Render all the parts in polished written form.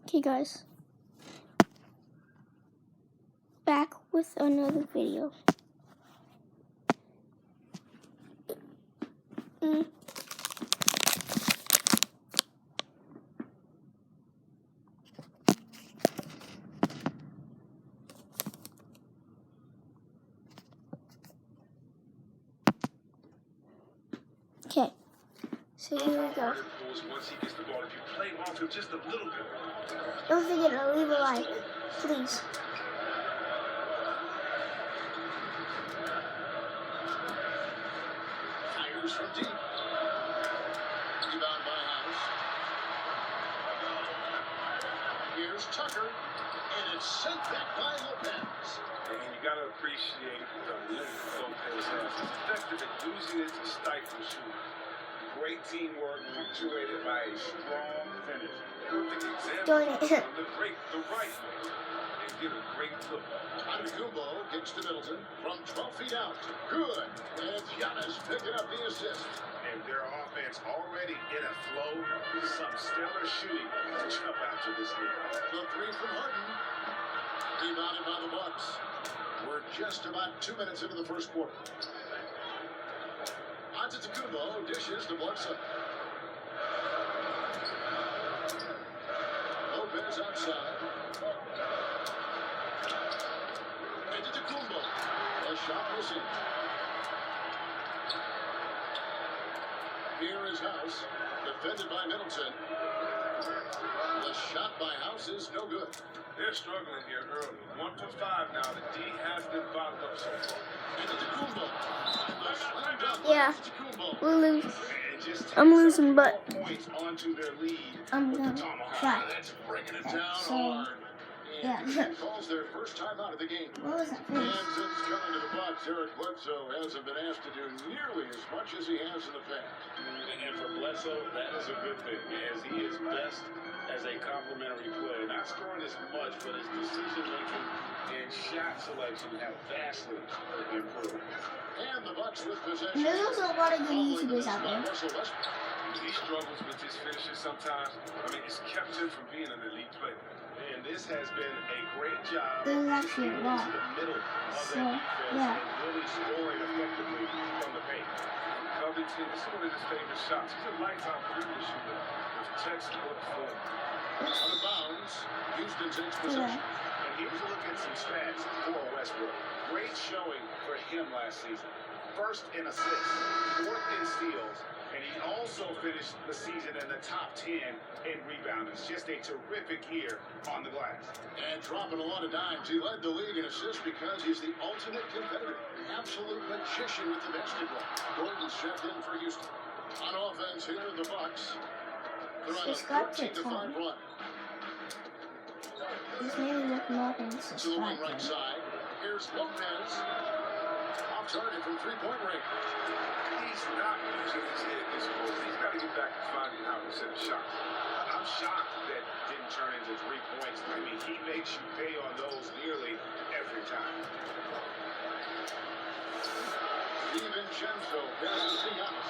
Okay guys, back with another video. Okay, so here we go. Don't forget to leave a like, please. Fires from deep. Rebound by House. Here's Tucker, and it's sent back by Lopez. And you got to appreciate the lift Lopez has. He's effective at using it to stifle shooting. Great teamwork punctuated by a strong finish. Perfect example of the break the right way and get a great look. Antetokounmpo gets to Middleton from 12 feet out. Good. And Giannis picking up the assist. And their offense already in a flow with some stellar shooting to jump out to this game. The three from Harden. Rebounded by the Bucks. We're just about 2 minutes into the first quarter. Antetokounmpo dishes to Bledsoe. Lopez outside. Antetokounmpo. A shot missing. Here is House. Defended by Middleton. The shot by House is no good. They're struggling here early. 1 for 5 now. The D has been bottled up so far. Antetokounmpo. Yeah, we'll lose. I'm losing, but I'm gonna try. That's breaking it down So, hard. yeah. And calls their first time out of the game. What was that? And since coming to the Bucks, Eric Bledsoe hasn't been asked to do nearly as much as he has in the past. And for Bledsoe, that is a good thing, as he is best as a complimentary player. Not scoring as much, but his decision-making and shot selection have vastly improved. And the Bucks with possession. There's also a lot of good YouTubers out there. He struggles with his finishing sometimes. I mean, it's kept him from being an elite player. And this has been a great job. There's actually a lot. The middle of So, that defense yeah. and really scoring effectively from the paint. Covington, this is one of his favorite shots. He's a lights-out three-point shooter with textbook form. Out of bounds. Houston takes possession. And here's a look at some stats for Westbrook. Great showing for him last season. First in assists, fourth in steals, and he also finished the season in the top 10 in rebounding. It's just a terrific year on the glass. And dropping a lot of dimes. He led the league in assists because he's the ultimate competitor. Absolute magician with the basketball. Gordon's checked in for Houston. On offense here, the Bucks. They're on a She's got to 14-5 run. This maybe look more than To the wing right subscribe. side. Here's Lopez. Off target from three-point range. He's not using his head this close. He's got to get back to finding how to set a shot. I'm shocked that didn't turn into 3 points. I mean, he makes you pay on those nearly every time. DiVincenzo passes to Giannis.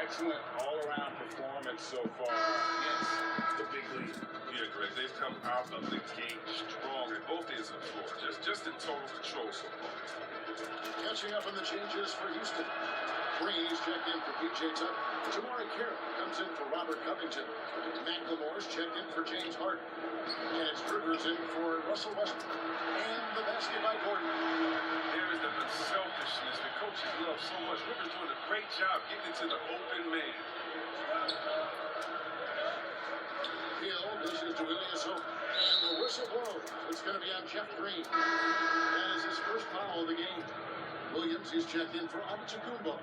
Excellent all-around performance so far against the big league. Yeah, Greg, they've come out of the gate strong at both ends of the floor. Just in total control so far. Catching up on the changes for Houston. Breeze checked in for P.J. Tucker. Jamari Carroll comes in for Robert Covington. McLemore's checked in for James Harden. And it's Rivers in for Russell Westbrook. And the basket by Gordon. There is the unselfishness that coaches love so much. Rivers doing a great job getting it to the open man. Hill dishes to Ilias Hope. And the whistle blows. It's going to be on Jeff Green. That is his first foul of the game. Williams is checked in for Antetokounmpo.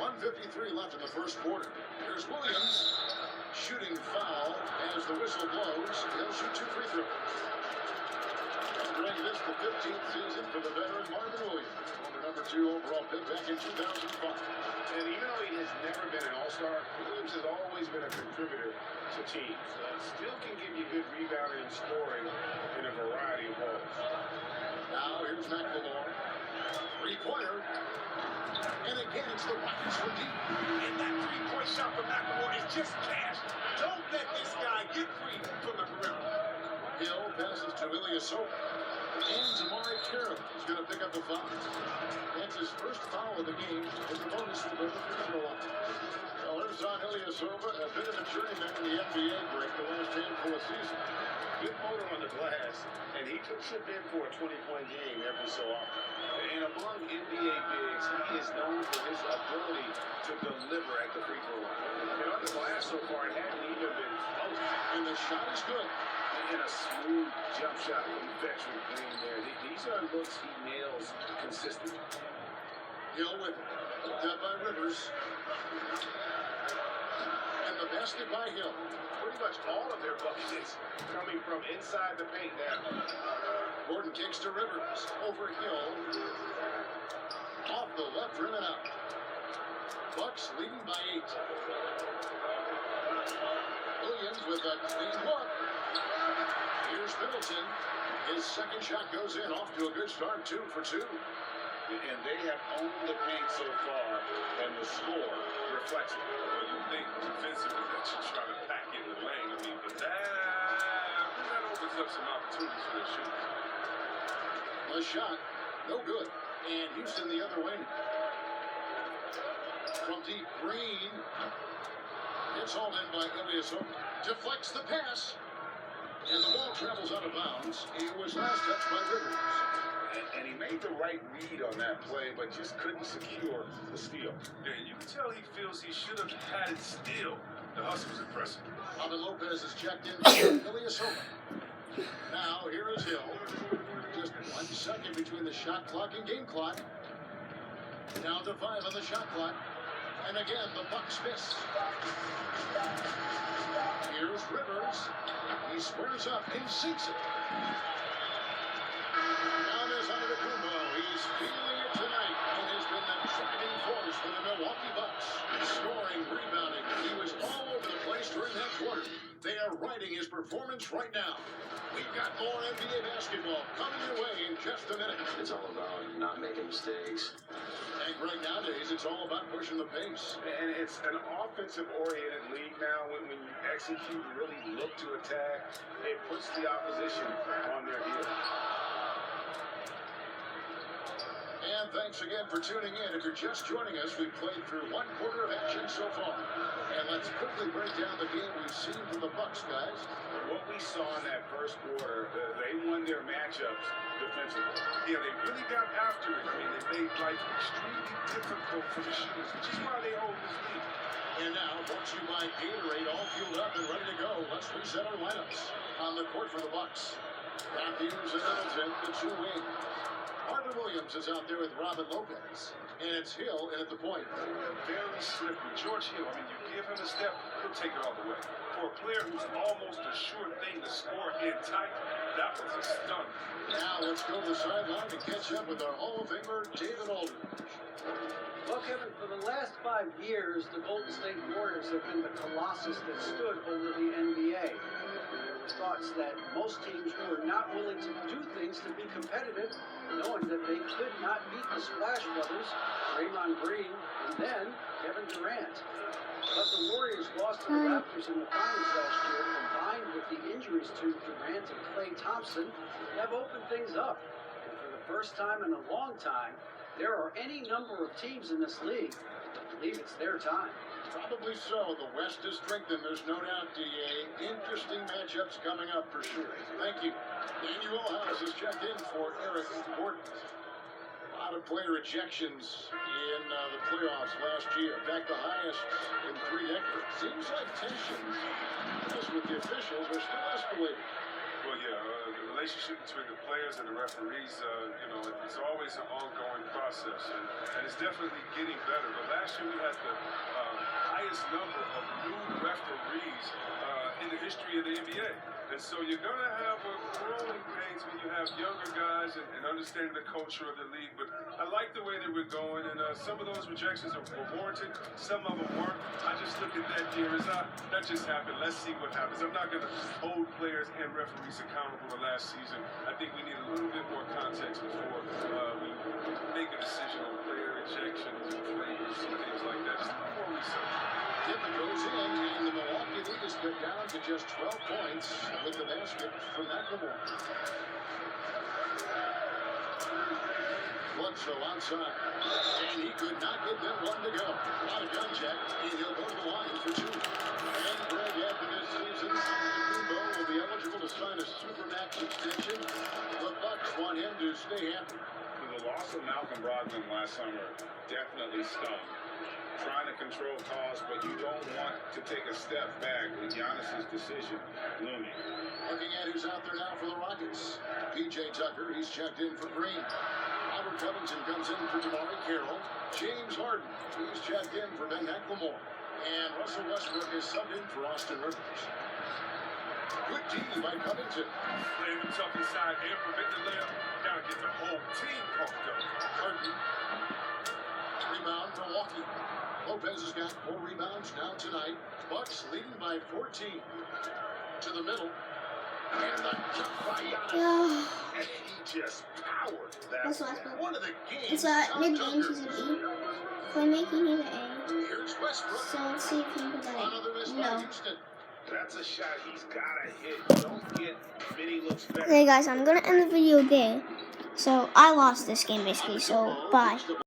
1:53 left in the first quarter. Here's Williams. Shooting foul as the whistle blows. He'll shoot 2 free throws. And bring this the 15th season for the veteran Marvin Williams. The number 2 overall pick back in 2005. And even though he has never been an all-star, Williams has always been a contributor to teams. Still can give you good rebounding and scoring in a variety of roles. Now here's McLemore. Three-pointer. And again, it's the Rockets from deep. And that three-point shot from McLemore is just cash. Don't let this guy get free from the perimeter. Hill passes to Ilyasova. And Tamari Carroll is going to pick up the foul. That's his first foul of the game. His bonus will go to the free throw line. Well, there's on Ilyasova, a bit of a journeyman in the NBA break the last handful of seasons. Good motor on the glass, and he can chip in for a 20-point game every so often. And among NBA bigs, he is known for his ability to deliver at the free throw line. And on the glass so far, it hasn't even been close. And the shot is good. And a smooth jump shot from veteran Green there. These are looks he nails consistently. Hill with it. Got by Rivers. And the basket by Hill. Pretty much all of their buckets coming from inside the paint now. Gordon kicks to Rivers. Over Hill. Off the left rim and out. Bucks leading by 8. Williams with a clean look. Here's Middleton. His second shot goes in. Off to a good start. 2 for 2. And they have owned the paint so far, and the score reflects it. Well, you think defensively that you try to pack in the lane. I mean, but that opens up some opportunities for their shooters. A shot. No good. And Houston the other way. From deep, Green. It's hauled in by Ilyasova. Deflects the pass. And the ball travels out of bounds. It was last touched by Rivers. And he made the right read on that play, but just couldn't secure the steal. Yeah, you can tell he feels he should have had it still. The hustle was impressive. Robin Lopez is checked in for Ilyasova. Now, here is Hill. Just 1 second between the shot clock and game clock. Down to 5 on the shot clock. And again, the Bucks miss. Here's Rivers. He squares up and sinks it. Now there's Antetokounmpo. He's feeling it tonight and has been the driving force for the Milwaukee Bucks. Scoring, rebounding. He was all over the place during that quarter. They are riding his performance right now. We've got more NBA basketball coming your way in just a minute. It's all about not making mistakes. And right nowadays, it's all about pushing the pace. And it's an offensive-oriented league now. When you execute and really look to attack, it puts the opposition on their heels. And thanks again for tuning in. If you're just joining us, we've played through 1 quarter of action so far. And let's quickly break down the game we've seen from the Bucks, guys. What we saw in that first quarter, they won their matchups defensively. Yeah, they really got after it. I mean, they made life extremely difficult for the shooters, which is why they hold this lead. And now, brought to you by Gatorade, all fueled up and ready to go. Let's reset our lineups. On the court for the Bucks, Matthews and Middleton, the 2 wings. Arthur Williams is out there with Robin Lopez. And it's Hill in at the point. Very slippery. George Hill, I mean, you give him a step, he'll take it all the way. For a player who's almost a sure thing to score in tight, that was a stunt. Now let's go to the sideline to catch up with our Hall of Famer, David Aldridge. Well, Kevin, for the last 5 years, the Golden State Warriors have been the colossus that stood over the NBA. There were thoughts that most teams were not willing to do things to be competitive, knowing that they could not beat the Splash Brothers, Draymond Green, and then Kevin Durant. But the Warriors lost to the Raptors in the finals last year, combined with the injuries to Durant and Klay Thompson, have opened things up. And for the first time in a long time, there are any number of teams in this league that believe it's their time. Probably so. The West is strengthened. There's no doubt, DA. Interesting matchups coming up for sure. Thank you. Daniel House is checked in for Eric Gordon. A lot of player ejections in the playoffs last year. In fact, the highest in 3 decades. Seems like tensions, as with the officials, are still escalating. Well, yeah, the relationship between the players and the referees, it's always an ongoing process, and it's definitely getting better. But last year we had the highest number of new referees in the history of the NBA. And so you're going to have a growing pains when you have younger guys and understanding the culture of the league. But I like the way that we're going, and some of those rejections were warranted. Some of them weren't. I just look at that here as that just happened. Let's see what happens. I'm not going to hold players and referees accountable to last season. I think we need a little bit more context before we make a decision on player ejections and flames and things like that. Just more research. Tippett goes in, and the Milwaukee League is cut down to just 12 points with the basket from McLemore. Bledsoe outside. And he could not get them one to go. Out of contact, and he'll go to the line for two. And Greg, after this season, Kumbo will be eligible to sign a Supermax extension. The Bucks want him to stay happy. The loss of Malcolm Brogdon last summer definitely stung. Trying to control costs, but you don't want to take a step back with Giannis's decision looming. Looking at who's out there now for the Rockets. P.J. Tucker, he's checked in for Green. Robert Covington comes in for Damari Carroll. James Harden, he's checked in for Ben McLemore. And Russell Westbrook is subbed in for Austin Rivers. Good D by Covington. Play him tough inside and prevent the layup. Gotta get the whole team pumped up. Harden. Rebound for Milwaukee. Lopez has got 4 rebounds now tonight. Bucks leading by 14. To the middle. And the jump by Giannis. Yeah. And he just powered that. That's Westbrook. One of the game's It's a top mid-game, dunkers. he's an E. Playmaking, he's an A. Here's Westbrook. So let's see if he can put that Another miss in. by No. Houston. That's a shot he's gotta hit. Don't get many looks better. Okay, guys, I'm gonna end the video there. So I lost this game basically. So bye.